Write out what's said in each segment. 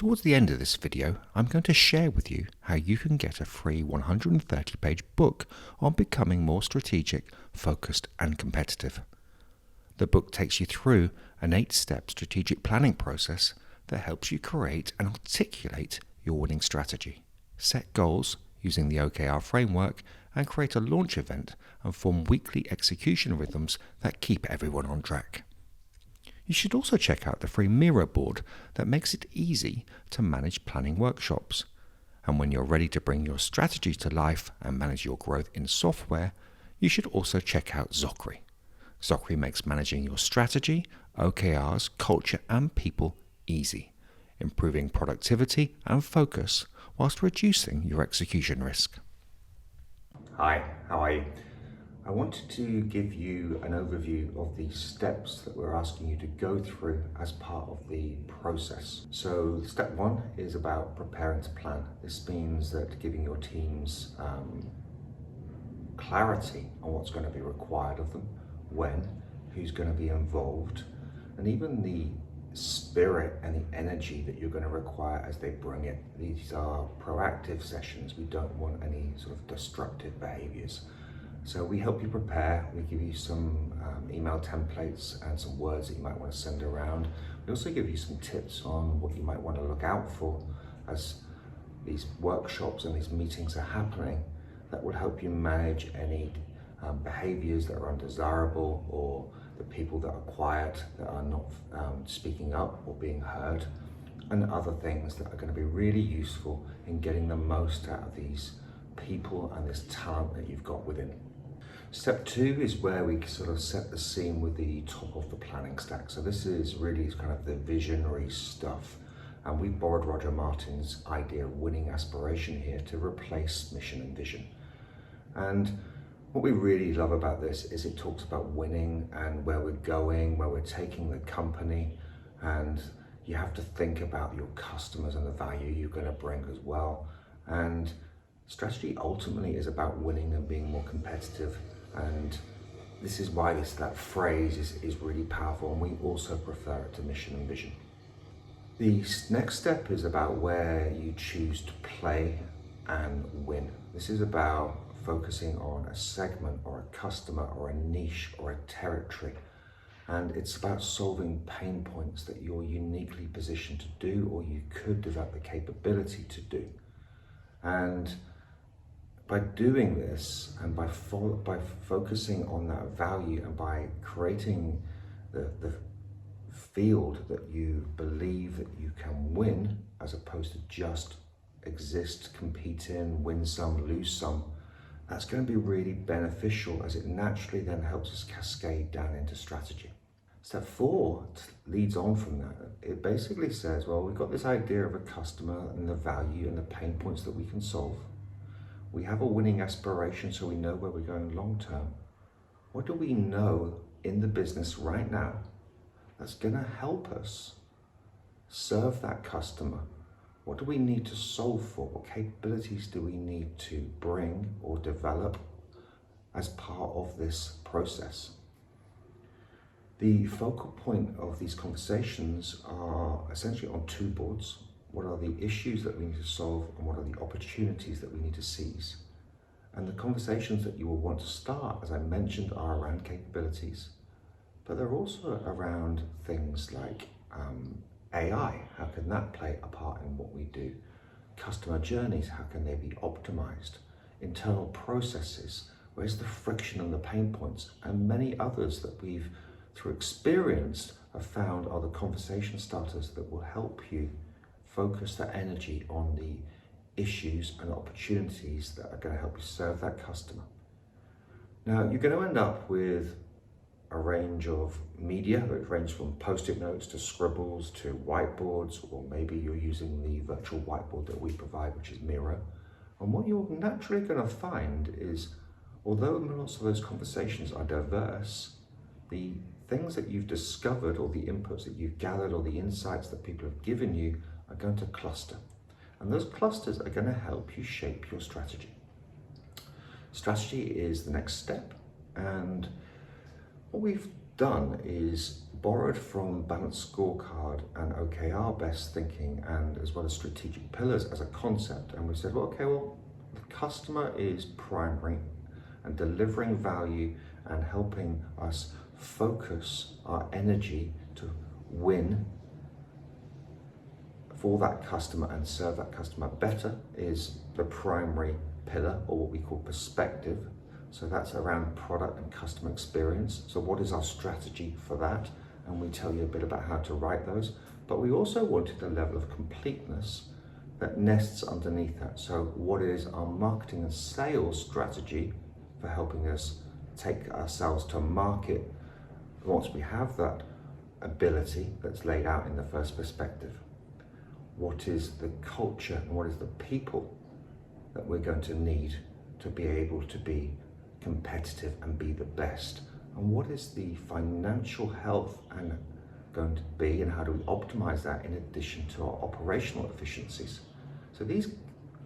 Towards the end of this video, I'm going to share with you how you can get a free 130-page book on becoming more strategic, focused, and competitive. The book takes you through an 8-step strategic planning process that helps you create and articulate your winning strategy, set goals using the OKR framework, and create a launch event and form weekly execution rhythms that keep everyone on track. You should also check out the free Miro board that makes it easy to manage planning workshops. And when you're ready to bring your strategy to life and manage your growth in software, you should also check out Zocri. Zocri makes managing your strategy, OKRs, culture, and people easy, improving productivity and focus whilst reducing your execution risk. Hi, how are you? I wanted to give you an overview of the steps that we're asking you to go through as part of the process. So step 1 is about preparing to plan. This means that giving your teams clarity on what's going to be required of them, when, who's going to be involved, and even the spirit and the energy that you're going to require as they bring it. These are proactive sessions. We don't want any sort of destructive behaviors. So we help you prepare. We give you some email templates and some words that you might want to send around. We also give you some tips on what you might want to look out for as these workshops and these meetings are happening that will help you manage any behaviors that are undesirable, or the people that are quiet, that are not speaking up or being heard, and other things that are going to be really useful in getting the most out of these people and this talent that you've got within. Step 2 is where we sort of set the scene with the top of the planning stack. So this is really kind of the visionary stuff. And we borrowed Roger Martin's idea of winning aspiration here to replace mission and vision. And what we really love about this is it talks about winning and where we're going, where we're taking the company, and you have to think about your customers and the value you're going to bring as well. And strategy ultimately is about winning and being more competitive, and this is why that phrase is really powerful, and we also prefer it to mission and vision. The next step is about where you choose to play and win. This is about focusing on a segment or a customer or a niche or a territory, and it's about solving pain points that you're uniquely positioned to do, or you could develop the capability to do. And by doing this, and by focusing on that value, and by creating the field that you believe that you can win, as opposed to just exist, compete in, win some, lose some, that's going to be really beneficial, as it naturally then helps us cascade down into strategy. Step 4 leads on from that. It basically says, well, we've got this idea of a customer and the value and the pain points that we can solve. We have a winning aspiration, so we know where we're going long term. What do we know in the business right now that's going to help us serve that customer? What do we need to solve for? What capabilities do we need to bring or develop as part of this process? The focal point of these conversations are essentially on 2 boards. What are the issues that we need to solve, and what are the opportunities that we need to seize? And the conversations that you will want to start, as I mentioned, are around capabilities, but they're also around things like AI, how can that play a part in what we do? Customer journeys, how can they be optimized? Internal processes, where's the friction and the pain points? And many others that we've, through experience, have found are the conversation starters that will help you focus that energy on the issues and opportunities that are going to help you serve that customer. Now, you're going to end up with a range of media that range from post-it notes to scribbles to whiteboards, or maybe you're using the virtual whiteboard that we provide, which is Miro. And what you're naturally going to find is, although lots of those conversations are diverse, the things that you've discovered, or the inputs that you've gathered, or the insights that people have given you are going to cluster. And those clusters are going to help you shape your strategy. Strategy is the next step, and what we've done is borrowed from balanced scorecard and OKR best thinking, and as well as strategic pillars as a concept. And we said, well, okay, well, the customer is primary, and delivering value and helping us focus our energy to win for that customer and serve that customer better is the primary pillar, or what we call perspective. So that's around product and customer experience. So what is our strategy for that? And we tell you a bit about how to write those. But we also wanted a level of completeness that nests underneath that. So what is our marketing and sales strategy for helping us take ourselves to market once we have that ability that's laid out in the first perspective? What is the culture and what is the people that we're going to need to be able to be competitive and be the best? And what is the financial health and going to be, and how do we optimize that in addition to our operational efficiencies? So these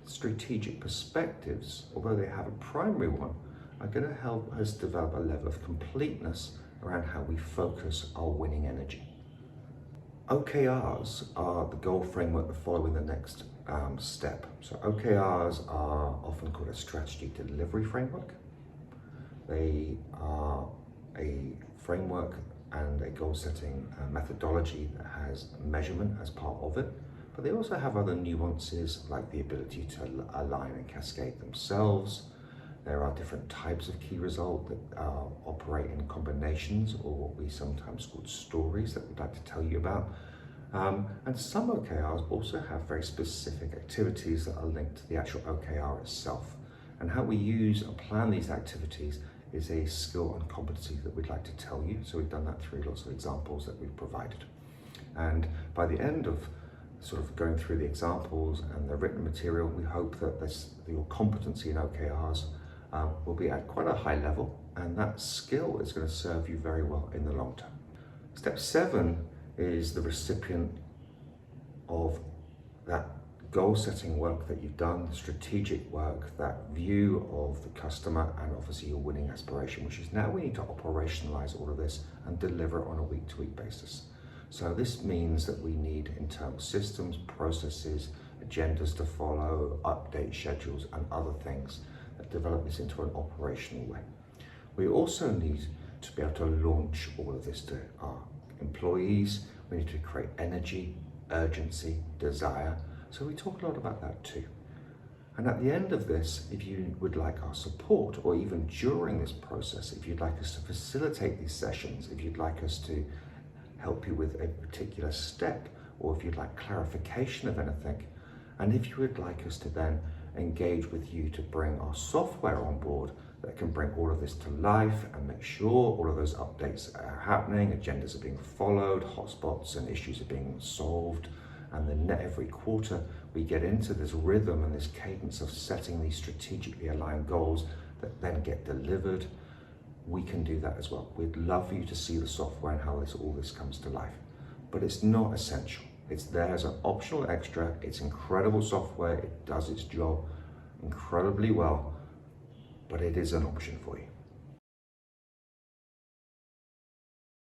strategic perspectives, although they have a primary one, are going to help us develop a level of completeness around how we focus our winning energy. OKRs are the goal framework that follow in the next step. So OKRs are often called a strategy delivery framework. They are a framework and a goal-setting methodology that has measurement as part of it, but they also have other nuances like the ability to align and cascade themselves. There are different types of key result that operate in combinations, or what we sometimes call stories, that we'd like to tell you about. And some OKRs also have very specific activities that are linked to the actual OKR itself. And how we use and plan these activities is a skill and competency that we'd like to tell you. So we've done that through lots of examples that we've provided. And by the end of sort of going through the examples and the written material, we hope that your competency in OKRs will be at quite a high level, and that skill is going to serve you very well in the long term. Step 7 is the recipient of that goal-setting work that you've done, the strategic work, that view of the customer, and obviously your winning aspiration, which is now we need to operationalize all of this and deliver it on a week-to-week basis. So this means that we need internal systems, processes, agendas to follow, update schedules, and other things that develop this into an operational way. We also need to be able to launch all of this to our employees. We need to create energy, urgency, desire. So we talk a lot about that too. And at the end of this, if you would like our support, or even during this process, if you'd like us to facilitate these sessions, if you'd like us to help you with a particular step, or if you'd like clarification of anything, and if you would like us to then engage with you to bring our software on board that can bring all of this to life and make sure all of those updates are happening, agendas are being followed, hotspots and issues are being solved, and then every quarter we get into this rhythm and this cadence of setting these strategically aligned goals that then get delivered, we can do that as well. We'd love for you to see the software and how all this comes to life, but it's not essential. It's there as an optional extra. It's incredible software. It does its job incredibly well, but it is an option for you.